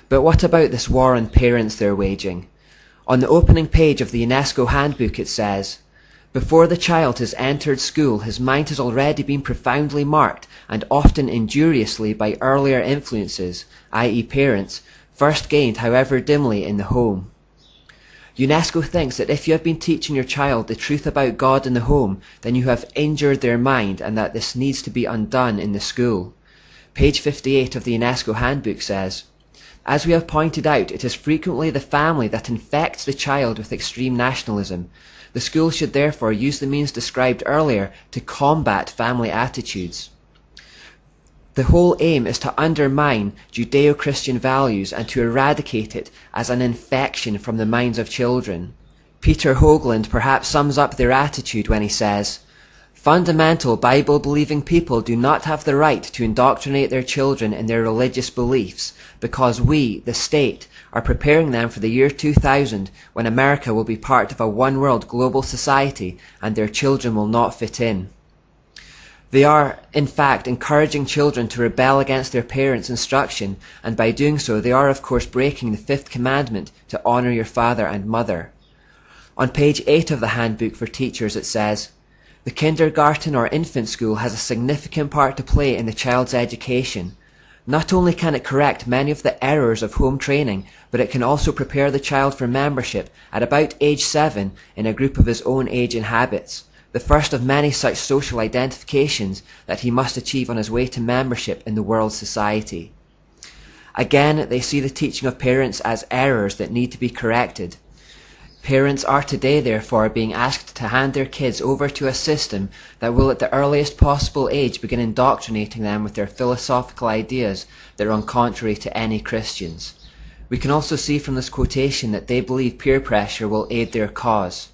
But what about this war on parents they're waging? On the opening page of the UNESCO handbook it says, "Before the child has entered school, his mind has already been profoundly marked and often injuriously by earlier influences, i.e. parents, first gained however dimly in the home." UNESCO thinks that if you have been teaching your child the truth about God in the home, then you have injured their mind and that this needs to be undone in the school. Page 58 of the UNESCO handbook says, "As we have pointed out, it is frequently the family that infects the child with extreme nationalism. The school should therefore use the means described earlier to combat family attitudes. The whole aim is to undermine Judeo-Christian values and to eradicate it as an infection from the minds of children." Peter Hoagland perhaps sums up their attitude when he says, "Fundamental Bible-believing people do not have the right to indoctrinate their children in their religious beliefs because we, the state, are preparing them for the year 2000 when America will be part of a one-world global society and their children will not fit in." They are, in fact, encouraging children to rebel against their parents' instruction, and by doing so they are of course breaking the fifth commandment to honor your father and mother. On page 8 of the handbook for teachers it says, "The kindergarten or infant school has a significant part to play in the child's education. Not only can it correct many of the errors of home training, but it can also prepare the child for membership at about age 7 in a group of his own age and habits, the first of many such social identifications that he must achieve on his way to membership in the world society." Again, they see the teaching of parents as errors that need to be corrected. Parents are today, therefore, being asked to hand their kids over to a system that will at the earliest possible age begin indoctrinating them with their philosophical ideas that run contrary to any Christians. We can also see from this quotation that they believe peer pressure will aid their cause.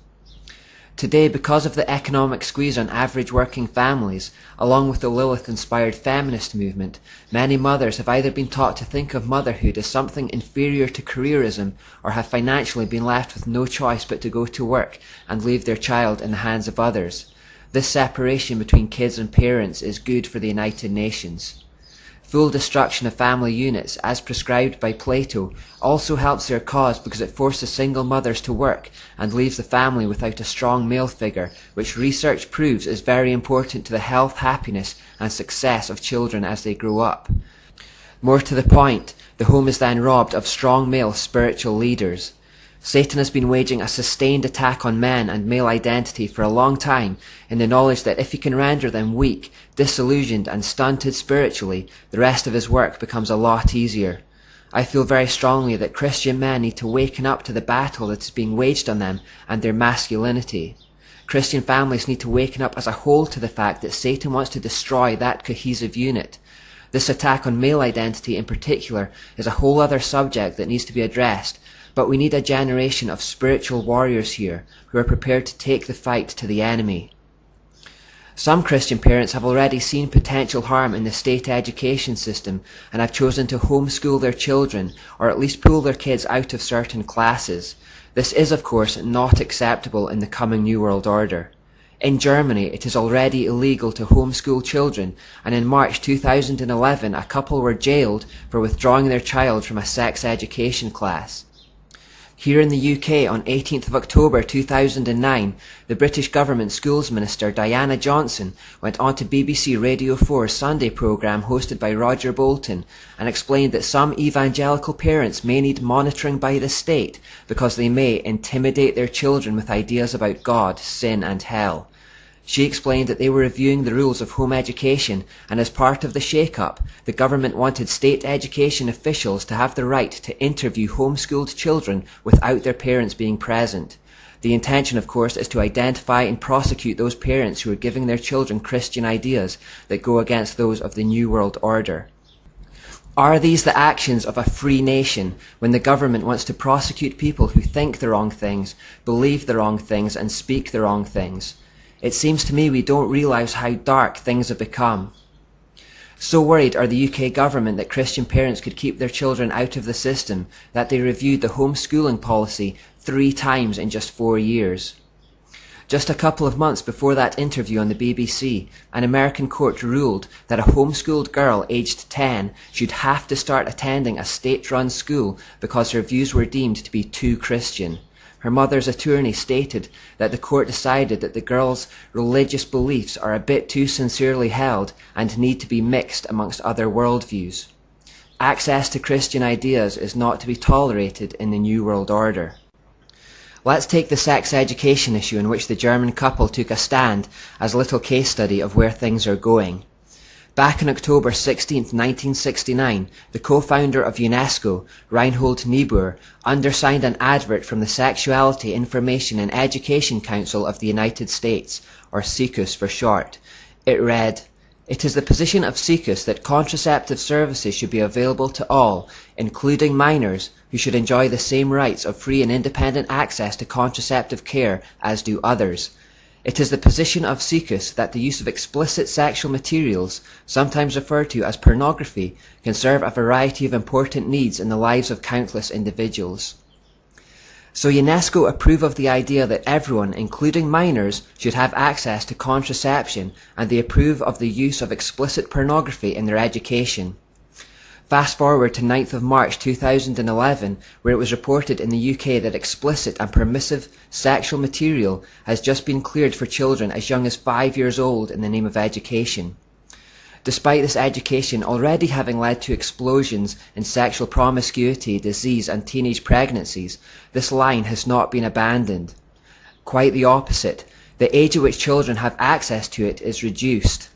Today, because of the economic squeeze on average working families, along with the Lilith-inspired feminist movement, many mothers have either been taught to think of motherhood as something inferior to careerism or have financially been left with no choice but to go to work and leave their child in the hands of others. This separation between kids and parents is good for the United Nations. Full destruction of family units, as prescribed by Plato, also helps their cause because it forces single mothers to work and leaves the family without a strong male figure, which research proves is very important to the health, happiness, and success of children as they grow up. More to the point, the home is then robbed of strong male spiritual leaders. Satan has been waging a sustained attack on men and male identity for a long time in the knowledge that if he can render them weak, disillusioned and stunted spiritually, the rest of his work becomes a lot easier. I feel very strongly that Christian men need to waken up to the battle that is being waged on them and their masculinity. Christian families need to waken up as a whole to the fact that Satan wants to destroy that cohesive unit. This attack on male identity in particular is a whole other subject that needs to be addressed, but we need a generation of spiritual warriors here who are prepared to take the fight to the enemy. Some Christian parents have already seen potential harm in the state education system and have chosen to homeschool their children or at least pull their kids out of certain classes. This is, of course, not acceptable in the coming New World Order. In Germany, it is already illegal to homeschool children, and in March 2011 a couple were jailed for withdrawing their child from a sex education class. Here in the UK, on 18th of October 2009, the British Government Schools Minister Diana Johnson went on to BBC Radio 4's Sunday programme hosted by Roger Bolton and explained that some evangelical parents may need monitoring by the state because they may intimidate their children with ideas about God, sin and hell. She explained that they were reviewing the rules of home education, and as part of the shake-up, the government wanted state education officials to have the right to interview homeschooled children without their parents being present. The intention, of course, is to identify and prosecute those parents who are giving their children Christian ideas that go against those of the New World Order. Are these the actions of a free nation when the government wants to prosecute people who think the wrong things, believe the wrong things, and speak the wrong things? It seems to me we don't realise how dark things have become. So worried are the UK government that Christian parents could keep their children out of the system that they reviewed the homeschooling policy 3 times in just 4 years. Just a couple of months before that interview on the BBC, an American court ruled that a homeschooled girl aged 10 should have to start attending a state-run school because her views were deemed to be too Christian. Her mother's attorney stated that the court decided that the girl's religious beliefs are a bit too sincerely held and need to be mixed amongst other worldviews. Access to Christian ideas is not to be tolerated in the New World Order. Let's take the sex education issue in which the German couple took a stand as a little case study of where things are going. Back on October 16, 1969, the co-founder of UNESCO, Reinhold Niebuhr, undersigned an advert from the Sexuality, Information and Education Council of the United States, or SIECUS for short. It read, "It is the position of SIECUS that contraceptive services should be available to all, including minors, who should enjoy the same rights of free and independent access to contraceptive care as do others. It is the position of SIECUS that the use of explicit sexual materials, sometimes referred to as pornography, can serve a variety of important needs in the lives of countless individuals." So UNESCO approve of the idea that everyone, including minors, should have access to contraception, and they approve of the use of explicit pornography in their education. Fast forward to 9th of March 2011, where it was reported in the UK that explicit and permissive sexual material has just been cleared for children as young as 5 years old in the name of education. Despite this education already having led to explosions in sexual promiscuity, disease and teenage pregnancies, this line has not been abandoned. Quite the opposite, the age at which children have access to it is reduced.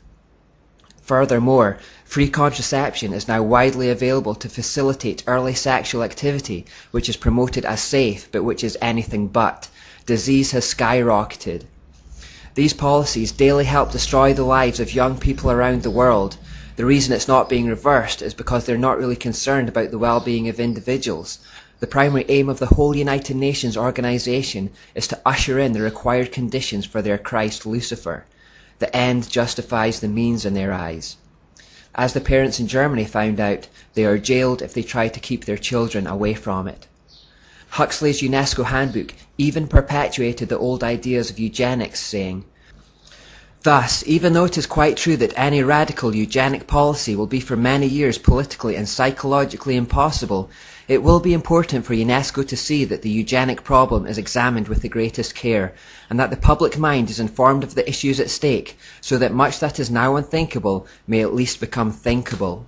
Furthermore, free contraception is now widely available to facilitate early sexual activity, which is promoted as safe, but which is anything but. Disease has skyrocketed. These policies daily help destroy the lives of young people around the world. The reason it's not being reversed is because they're not really concerned about the well-being of individuals. The primary aim of the whole United Nations organization is to usher in the required conditions for their Christ Lucifer. The end justifies the means in their eyes. As the parents in Germany found out, they are jailed if they try to keep their children away from it. Huxley's UNESCO handbook even perpetuated the old ideas of eugenics, saying, "Thus, even though it is quite true that any radical eugenic policy will be for many years politically and psychologically impossible, it will be important for UNESCO to see that the eugenic problem is examined with the greatest care, and that the public mind is informed of the issues at stake, so that much that is now unthinkable may at least become thinkable."